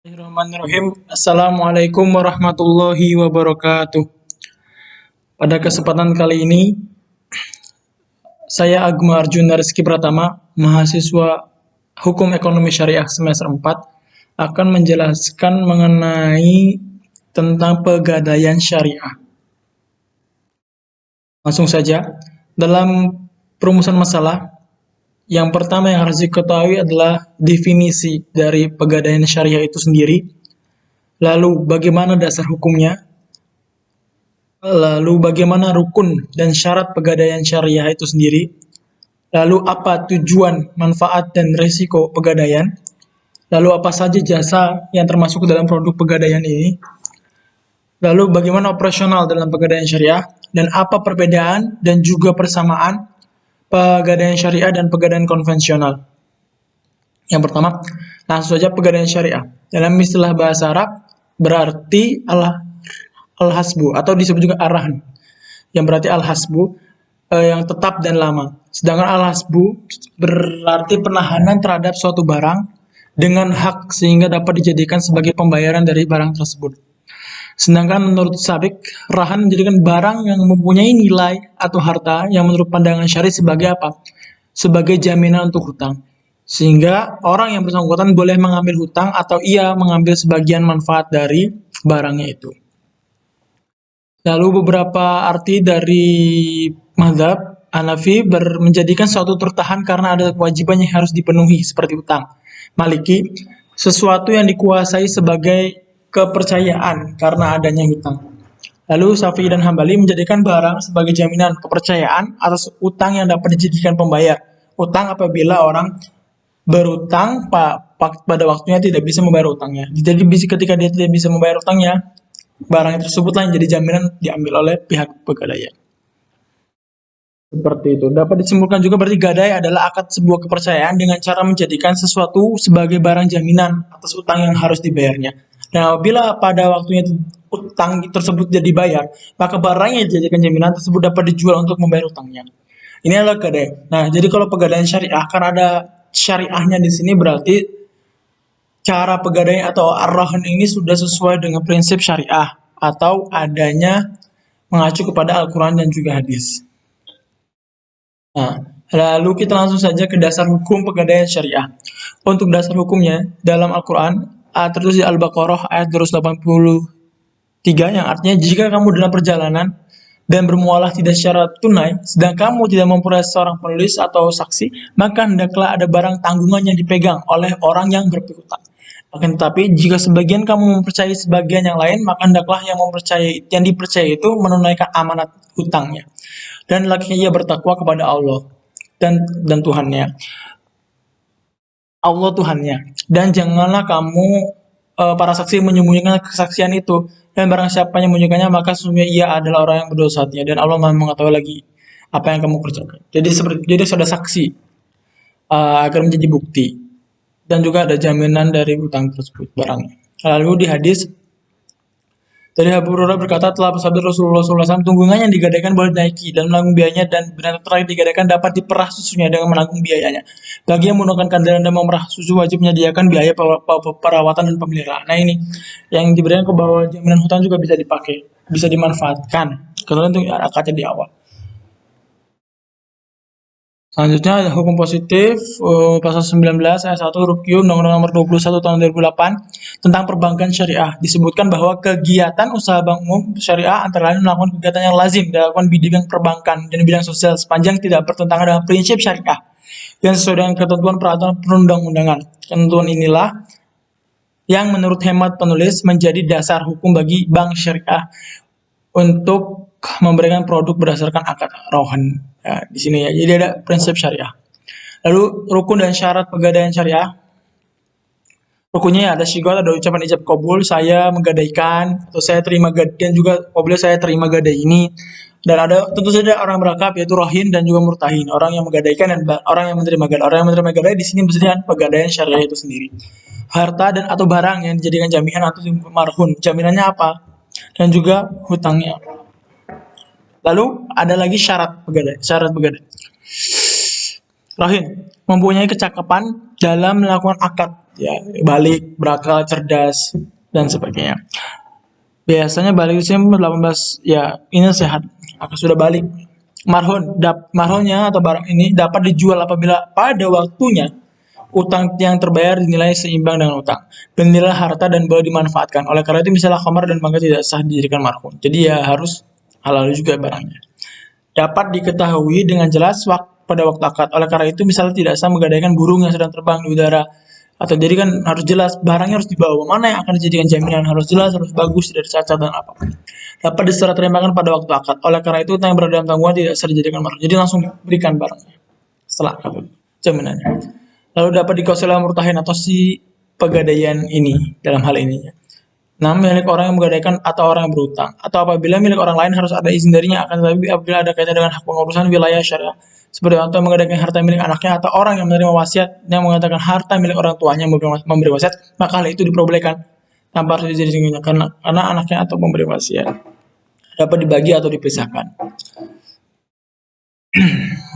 Bismillahirrahmanirrahim. Assalamualaikum warahmatullahi wabarakatuh. Pada kesempatan kali ini, saya Agma Arjuna Rizky Pratama, mahasiswa Hukum Ekonomi Syariah semester 4, akan menjelaskan mengenai tentang pegadaian syariah. Langsung saja, dalam perumusan masalah, yang pertama yang harus diketahui adalah definisi dari pegadaian syariah itu sendiri. Lalu bagaimana dasar hukumnya? Lalu bagaimana rukun dan syarat pegadaian syariah itu sendiri? Lalu apa tujuan, manfaat, dan risiko pegadaian? Lalu apa saja jasa yang termasuk dalam produk pegadaian ini? Lalu bagaimana operasional dalam pegadaian syariah? Dan apa perbedaan dan juga persamaan pegadaian syariah dan pegadaian konvensional? Yang pertama, langsung saja pegadaian syariah. Dalam istilah bahasa Arab, berarti al-hasbu atau disebut juga arahan, yang berarti al-hasbu yang tetap dan lama. Sedangkan al-hasbu berarti penahanan terhadap suatu barang dengan hak sehingga dapat dijadikan sebagai pembayaran dari barang tersebut. Sedangkan menurut Sabik, rahan menjadikan barang yang mempunyai nilai atau harta yang menurut pandangan syari sebagai apa? Sebagai jaminan untuk hutang. Sehingga orang yang bersangkutan boleh mengambil hutang atau ia mengambil sebagian manfaat dari barangnya itu. Lalu beberapa arti dari mazhab Hanafi menjadikan suatu tertahan karena ada kewajiban yang harus dipenuhi seperti utang. Maliki, sesuatu yang dikuasai sebagai kepercayaan karena adanya hutang. Lalu Syafi'i dan Hambali menjadikan barang sebagai jaminan kepercayaan atas utang yang dapat dijadikan pembayar. Utang apabila orang berutang pada waktunya tidak bisa membayar utangnya. Jadi ketika dia tidak bisa membayar utangnya, barang tersebutlah yang jadi jaminan diambil oleh pihak pegadaian. Seperti itu. Dapat disimpulkan juga berarti gadai adalah akad sebuah kepercayaan dengan cara menjadikan sesuatu sebagai barang jaminan atas utang yang harus dibayarnya. Dan apabila pada waktunya utang tersebut tidak dibayar, maka barang yang dijadikan jaminan tersebut dapat dijual untuk membayar utangnya. Ini adalah gadai. Nah, jadi kalau pegadaian syariah, karena ada syariahnya di sini berarti cara pegadaian atau ar-rahan ini sudah sesuai dengan prinsip syariah atau adanya mengacu kepada Al-Quran dan juga hadis. Nah, lalu kita langsung saja ke dasar hukum pegadaian syariah. Untuk dasar hukumnya, dalam Al-Quran, tertulis di Al-Baqarah ayat 283, yang artinya jika kamu dalam perjalanan dan bermualah tidak secara tunai, sedang kamu tidak memperoleh seorang penulis atau saksi, maka hendaklah ada barang tanggungan yang dipegang oleh orang yang berpiutang. Akan tetapi, jika sebagian kamu mempercayai sebagian yang lain, maka hendaklah yang dipercaya itu menunaikan amanat hutangnya. Dan hendaknya ia bertakwa kepada Allah dan Tuhannya. Allah Tuhannya. Dan janganlah kamu para saksi menyembunyikan kesaksian itu. Dan barang siapa yang menyembunyikannya, maka sesungguhnya ia adalah orang yang berdosa hatinya. Dan Allah Maha mengetahui lagi apa yang kamu kerjakan. Jadi sudah saksi agar menjadi bukti. Dan juga ada jaminan dari hutang tersebut barangnya. Lalu di hadis dari Abu Hurairah berkata, telah bersabda Rasulullah SAW, tunggungan yang digadaikan boleh dinaiki dan menanggung biayanya, dan binatang terakhir digadaikan dapat diperah susunya dengan menanggung biayanya. Bagi yang menggunakan kendaraan dan memerah susu wajib menyediakan biaya perawatan dan pemeliharaan. Nah ini yang diberikan ke bawah jaminan hutang juga bisa dipakai, bisa dimanfaatkan. Kalau itu akadnya di awal. Selanjutnya ada hukum positif pasal 19 ayat 1 huruf Q Undang-Undang Nomor 21 tahun 2008 tentang perbankan syariah. Disebutkan bahwa kegiatan usaha bank umum syariah antara lain melakukan kegiatan yang lazim dilakukan di bidang perbankan dan di bidang sosial sepanjang tidak bertentangan dengan prinsip syariah yang sesuai dengan ketentuan peraturan perundang-undangan. Ketentuan inilah yang menurut hemat penulis menjadi dasar hukum bagi bank syariah untuk memberikan produk berdasarkan akad rohan. Ya, di sini ya. Jadi ada prinsip syariah. Lalu rukun dan syarat pegadaian syariah. Rukunnya ada syigot, ada ucapan ijab kabul, saya menggadaikan atau saya terima dan juga apabila saya terima gadai ini. Dan ada tentu saja orang berakab yaitu rohin dan juga murtahin, orang yang menggadaikan dan orang yang menerima gadai. Orang yang menerima gadai di sini maksudnya pegadaian syariah itu sendiri. Harta dan atau barang yang dijadikan jaminan atau marhun. Jaminannya apa? Dan juga hutangnya. Lalu ada lagi syarat pegadaian. Rohin mempunyai kecakapan dalam melakukan akad ya balik, berakal, cerdas dan sebagainya. Biasanya balik usia 18 ya ini sehat akan sudah balik. Marhonnya atau barang ini dapat dijual apabila pada waktunya utang yang terbayar dinilai seimbang dengan utang dan nilai harta dan boleh dimanfaatkan. Oleh karena itu misalnya khamar dan mangga tidak sah dijadikan marhun. Jadi ya harus halal juga barangnya. Dapat diketahui dengan jelas pada waktu akad. Oleh karena itu misalnya tidak sah menggadaikan burung yang sedang terbang di udara. Atau jadi kan harus jelas barangnya harus dibawa mana yang akan dijadikan jaminan harus jelas harus bagus tidak cacat dan apapun. Dapat diserah terimakan pada waktu akad. Oleh karena itu utang yang berada dalam tanggungan tidak sah dijadikan marhun. Jadi langsung diberikan barangnya setelah akad jaminannya. Lalu dapat dikuasai oleh murtahin atau si pegadaian ini dalam hal ini. Nah, milik orang yang menggadaikan atau orang yang berutang atau apabila milik orang lain harus ada izin darinya akan tetapi apabila ada kaitan dengan hak pengurusan wilayah syariah seperti contoh menggadaikan harta milik anaknya atau orang yang menerima wasiat yang mengatakan harta milik orang tuanya memberi wasiat maka hal itu diperbolehkan tanpa harus diizinkan karena anaknya atau memberi wasiat dapat dibagi atau dipisahkan.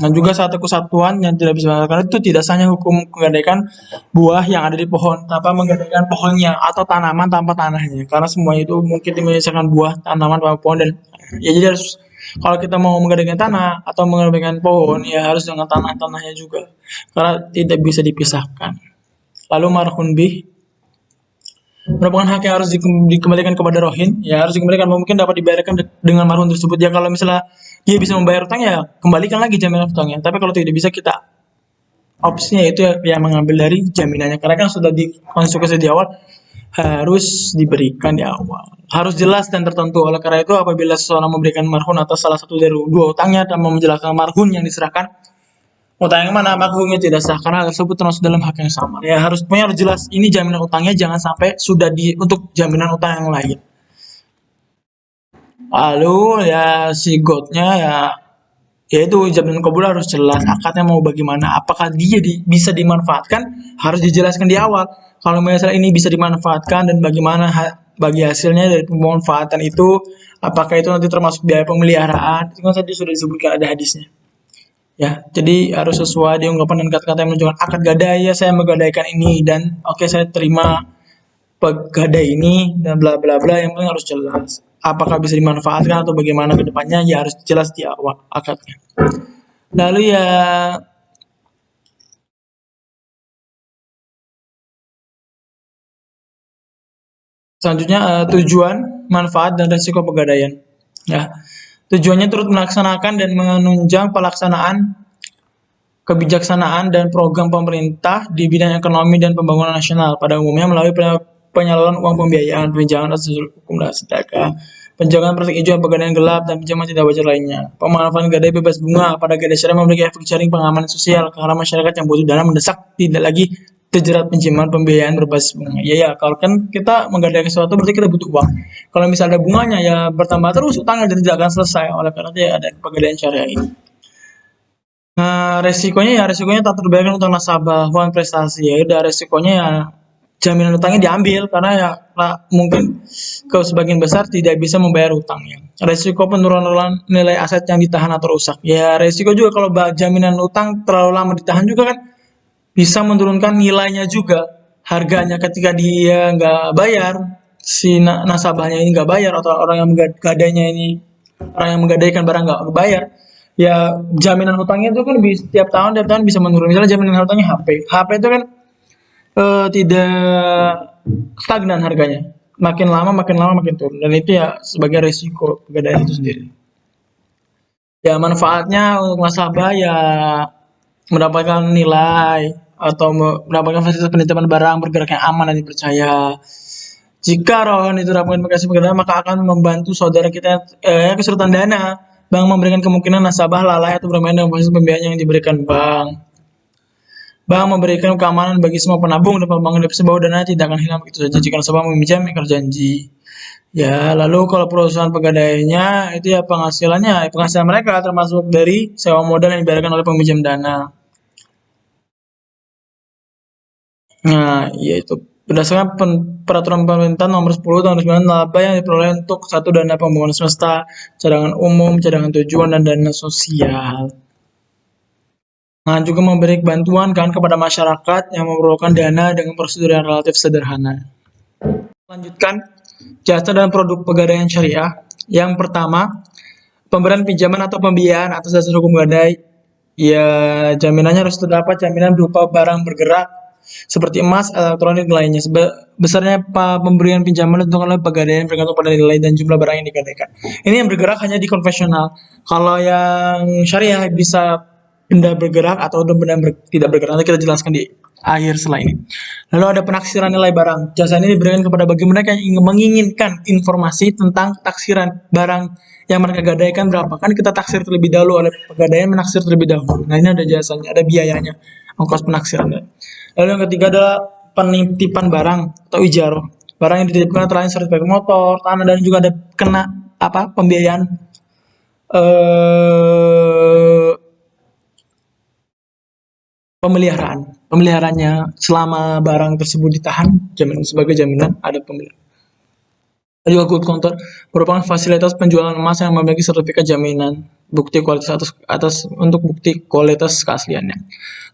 Dan juga satu kesatuan yang tidak bisa dilakukan itu tidak sahnya hukum menggadaikan buah yang ada di pohon tanpa menggadaikan pohonnya atau tanaman tanpa tanahnya karena semua itu mungkin menyelesaikan buah tanaman tanpa pohon dan ya jadi harus kalau kita mau menggadaikan tanah atau menggadaikan pohon ya harus dengan tanahnya juga karena tidak bisa dipisahkan. Lalu marhun bih merupakan hak yang harus dikembalikan kepada rohin ya harus dikembalikan mungkin dapat dibayarkan dengan marhun tersebut ya kalau misalnya dia bisa membayar utang ya kembalikan lagi jaminan utangnya tapi kalau tidak bisa kita opsinya itu ya mengambil dari jaminannya karena kan sudah dikonstruksi di awal harus diberikan di awal harus jelas dan tertentu oleh karena itu apabila seseorang memberikan marhun atas salah satu dari dua utangnya dan menjelaskan marhun yang diserahkan utang yang mana maka hukumnya tidak sah karena hal tersebut termasuk dalam hak yang sama ya harus jelas ini jaminan utangnya jangan sampai sudah untuk jaminan utang yang lain. Lalu ya si godnya ya itu jaminan kabul harus jelas akadnya mau bagaimana apakah dia bisa dimanfaatkan harus dijelaskan di awal kalau misalnya ini bisa dimanfaatkan dan bagaimana bagi hasilnya dari pemanfaatan itu apakah itu nanti termasuk biaya pemeliharaan itu kan tadi sudah disebutkan ada hadisnya ya jadi harus sesuai di ungkapan dan kata-kata yang menunjukkan akad gadai ya saya menggadaikan ini dan oke saya terima pegadai ini dan bla bla bla yang penting harus jelas apakah bisa dimanfaatkan atau bagaimana ke depannya ya harus jelas di awal akadnya. Lalu ya selanjutnya tujuan, manfaat dan risiko pegadaian. Ya. Tujuannya turut melaksanakan dan menunjang pelaksanaan kebijaksanaan dan program pemerintah di bidang ekonomi dan pembangunan nasional pada umumnya melalui penyaluran uang pembiayaan, pinjaman atas hukum dan sedekah, penjagaan praktik hijau, pegadaian gelap, dan pinjaman tidak wajar lainnya. Pemanfaatan gadai bebas bunga pada gadai syariah memiliki efek jaring pengamanan sosial karena masyarakat yang butuh dana mendesak tidak lagi terjerat pinjaman pembiayaan berbasis bunga. Ya, kalau kan kita menggadaikan sesuatu berarti kita butuh uang. Kalau misalnya ada bunganya ya bertambah terus utangnya dan tidak akan selesai. Oleh karena itu ya ada pegadaian syariah ini. Nah, resikonya tak terbayarkan untuk nasabah, uang prestasi ya udah resikonya ya jaminan utangnya diambil karena ya mungkin ke sebagian besar tidak bisa membayar utangnya. Resiko penurunan nilai aset yang ditahan atau rusak. Ya resiko juga kalau jaminan utang terlalu lama ditahan juga kan bisa menurunkan nilainya juga harganya ketika dia nggak bayar si nasabahnya ini nggak bayar atau orang yang menggadainya ini orang yang menggadaikan barang nggak bayar ya jaminan utangnya itu kan tiap tahun bisa menurun misalnya jaminan utangnya HP itu kan tidak stagnan harganya makin lama makin turun dan itu ya sebagai risiko pegadaian itu sendiri ya manfaatnya untuk nasabah ya mendapatkan nilai atau mendapatkan fasilitas penitipan barang bergerak yang aman dan dipercaya. Jika rohan itu dapat aplikasi pegadaian maka akan membantu saudara kita kesulitan dana. Bank memberikan kemungkinan nasabah lalai atau bermain dengan fasilitas pembiayaan yang diberikan bank. Bank memberikan keamanan bagi semua penabung dan pembangun deposito bahwa dana tidak akan hilang begitu saja jika nasabah meminjam ingkar janji. Ya, lalu kalau perusahaan pegadaiannya itu ya penghasilan mereka termasuk dari sewa modal yang dibayarkan oleh peminjam dana. Nah, yaitu berdasarkan peraturan pemerintah nomor 10 tahun 2009 laba yang diperoleh untuk satu dana pembangunan semesta, cadangan umum, cadangan tujuan dan dana sosial. Nah, juga memberi bantuan kan kepada masyarakat yang memerlukan dana dengan prosedur yang relatif sederhana. Lanjutkan jasa dan produk pegadaian syariah. Yang pertama, pemberian pinjaman atau pembiayaan atas dasar hukum gadai. Ya, jaminannya harus terdapat jaminan berupa barang bergerak seperti emas, elektronik lainnya. Besarnya pemberian pinjaman ditentukan oleh pegadaian bergantung pada nilai dan jumlah barang yang digadaikan. Ini yang bergerak hanya di konvensional. Kalau yang syariah bisa benda bergerak atau benda tidak bergerak. Nanti kita jelaskan di akhir setelah ini. Lalu ada penaksiran nilai barang. Jasa ini diberikan kepada bagi mereka yang menginginkan informasi tentang taksiran barang yang mereka gadaikan berapa. Kan kita taksir terlebih dahulu, oleh pegadaian menaksir terlebih dahulu. Nah, ini ada jasanya, ada biayanya, ongkos penaksirannya. Lalu yang ketiga adalah penitipan barang atau ijaroh. Barang yang dititipkan antara lain sertifikat motor, tanah, dan juga ada kena pembiayaan pemeliharaannya selama barang tersebut ditahan, sebagai jaminan ada pemeliharaan. Juga good counter merupakan fasilitas penjualan emas yang memiliki sertifikat jaminan bukti kualitas atas untuk bukti kualitas keasliannya.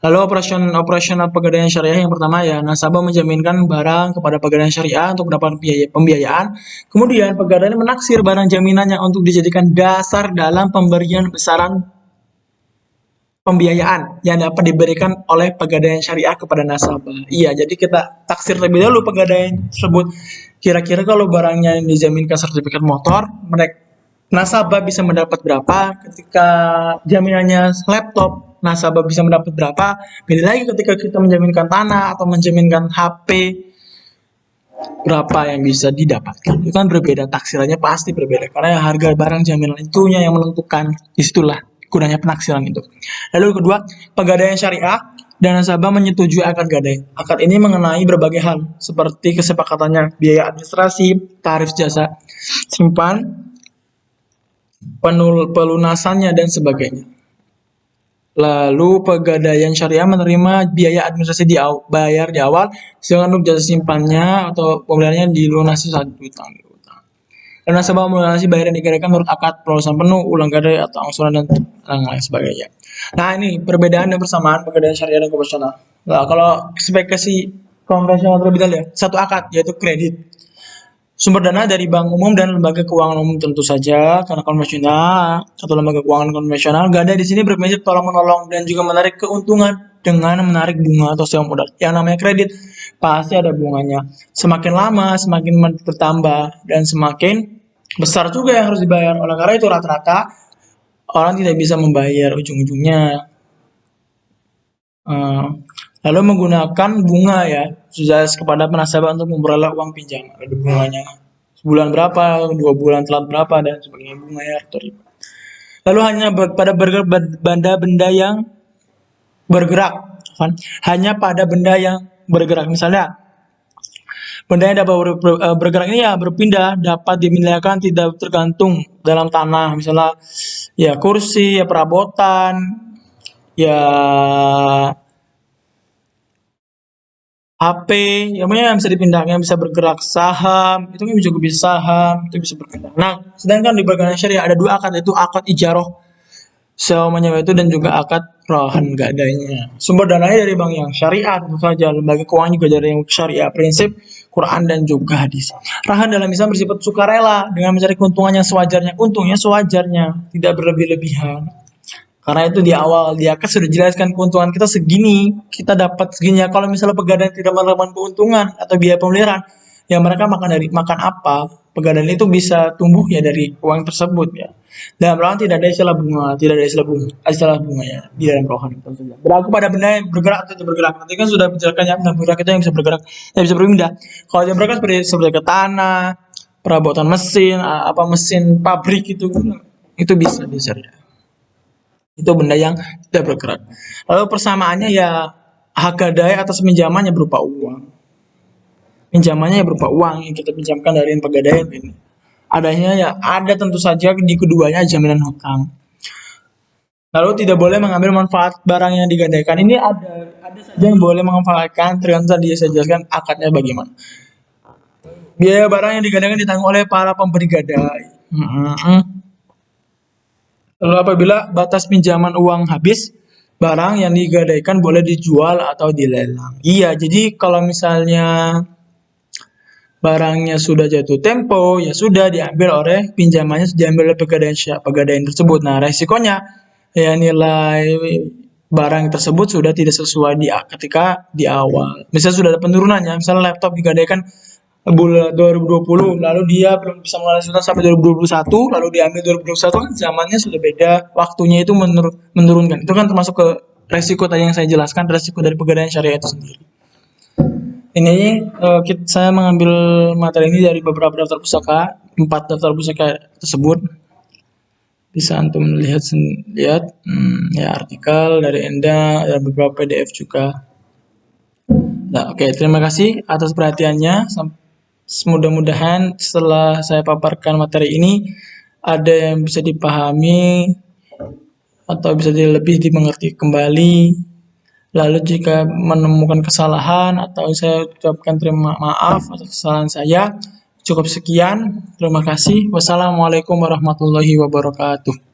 Lalu operasional pegadaian syariah yang pertama ya, nasabah menjaminkan barang kepada pegadaian syariah untuk mendapatkan pembiayaan. Kemudian pegadaian menaksir barang jaminannya untuk dijadikan dasar dalam pemberian besaran pembiayaan yang dapat diberikan oleh pegadaian syariah kepada nasabah. Iya, jadi kita taksir lebih dahulu pegadaian tersebut. Kira-kira kalau barangnya yang dijaminkan sertifikat motor, nasabah bisa mendapat berapa? Ketika jaminannya laptop, nasabah bisa mendapat berapa? Beda lagi ketika kita menjaminkan tanah atau menjaminkan HP, berapa yang bisa didapatkan. Itu kan berbeda, taksirannya pasti berbeda. Karena harga barang jaminan itunya yang menentukan. Disitulah gunanya penaksiran itu. Lalu kedua, pegadaian syariah dan nasabah menyetujui akad gadai. Akad ini mengenai berbagai hal, seperti kesepakatannya, biaya administrasi, tarif jasa simpan, pelunasannya, dan sebagainya. Lalu pegadaian syariah menerima biaya administrasi bayar di awal, sedangkan untuk jasa simpannya atau pemeliharannya dilunasi saat utang. Dan nasabah melunasi bayaran digadaikan menurut akad pelunasan penuh, ulang gadai atau angsuran, dan lain sebagainya. Nah, ini perbedaan dan persamaan pegadaian syariah dan konvensional. Nah, kalau spesifikasi konvensional terlebih dahulu ya, satu akad yaitu kredit. Sumber dana dari bank umum dan lembaga keuangan umum tentu saja, karena konvensional atau lembaga keuangan konvensional, gadai di sini berprinsip tolong menolong dan juga menarik keuntungan dengan menarik bunga atau sewa modal. Yang namanya kredit pasti ada bunganya. Semakin lama semakin bertambah dan semakin besar juga yang harus dibayar. Oleh karena itu rata-rata orang tidak bisa membayar ujung-ujungnya. Lalu menggunakan bunga ya, sudah kepada nasabah untuk memperoleh uang pinjam. Ada bunganya. Sebulan berapa, 2 bulan telat berapa, dan sebagainya, bunga ya atau riba. Lalu hanya pada benda-benda yang bergerak, kan? Hanya pada benda yang bergerak. Misalnya benda yang dapat bergerak ini ya berpindah, dapat dimiliki tidak tergantung dalam tanah. Misalnya ya kursi, ya perabotan, ya HP, yang bisa dipindahkan, yang bisa bergerak, saham, itu kan juga bisa saham, itu bisa berpindah. Nah, sedangkan di pegadaian syariah ada dua akad, yaitu akad ijaroh sewa menyewa itu dan juga akad rahan gadainya. Sumber dananya dari bank yang syariah tentu saja, lembaga keuangan juga dari yang syariah, prinsip Quran dan juga hadis. Rahan dalam Islam bersifat sukarela dengan mencari keuntungan yang sewajarnya, untungnya sewajarnya, tidak berlebih-lebihan. Karena itu di awal di akad sudah jelaskan keuntungan kita segini, kita dapat segini. Kalau misalnya pegadaian tidak mendapatkan keuntungan atau biaya pemeliharaan, ya mereka makan apa? Pegadaian itu bisa tumbuh ya dari uang tersebut ya. Dalam rohan tidak ada istilah bunga, tidak ada istilah bunga ya di dalam rohan itu saja. Berlaku pada benda yang bergerak atau tidak bergerak. Nanti kan sudah menjelaskan ya, benda bergerak itu yang bisa bergerak, yang bisa berpindah. Kalau yang bergerak seperti ke tanah, perabotan mesin, mesin pabrik itu bisa diserah. Itu benda yang tidak bergerak. Lalu persamaannya ya hak gadai atas pinjamannya berupa uang. Pinjamannya berupa uang yang kita pinjamkan dari pegadaian ini. Adanya ya ada tentu saja di keduanya jaminan hutang. Lalu tidak boleh mengambil manfaat barang yang digadaikan. Ini ada saja yang boleh memanfaatkan, tergantung tadi saya jelaskan akadnya bagaimana. Biaya barang yang digadaikan ditanggung oleh para pemberi gadai. Lalu apabila batas pinjaman uang habis, barang yang digadaikan boleh dijual atau dilelang. Iya, jadi kalau misalnya barangnya sudah jatuh tempo, ya sudah diambil oleh pinjamannya sudah diambil oleh pegadaian tersebut. Nah, resikonya ya nilai barang tersebut sudah tidak sesuai ketika di awal. Misalnya sudah ada penurunannya, misalnya laptop digadaikan bulan 2020, lalu dia belum bisa mengalami sampai 2021, lalu diambil 2021, kan zamannya sudah beda, waktunya itu menurunkan. Itu kan termasuk ke resiko tadi yang saya jelaskan, resiko dari pegadaian syariah itu sendiri. Ini saya mengambil materi ini dari beberapa daftar pusaka, 4 daftar pusaka tersebut. Bisa antum lihat ya artikel dari Enda, ada beberapa PDF juga. Nah, oke, terima kasih atas perhatiannya. Mudah-mudahan setelah saya paparkan materi ini ada yang bisa dipahami atau bisa lebih dimengerti kembali. Lalu jika menemukan kesalahan atau saya ucapkan terima maaf atas kesalahan saya. Cukup sekian. Terima kasih. Wassalamualaikum warahmatullahi wabarakatuh.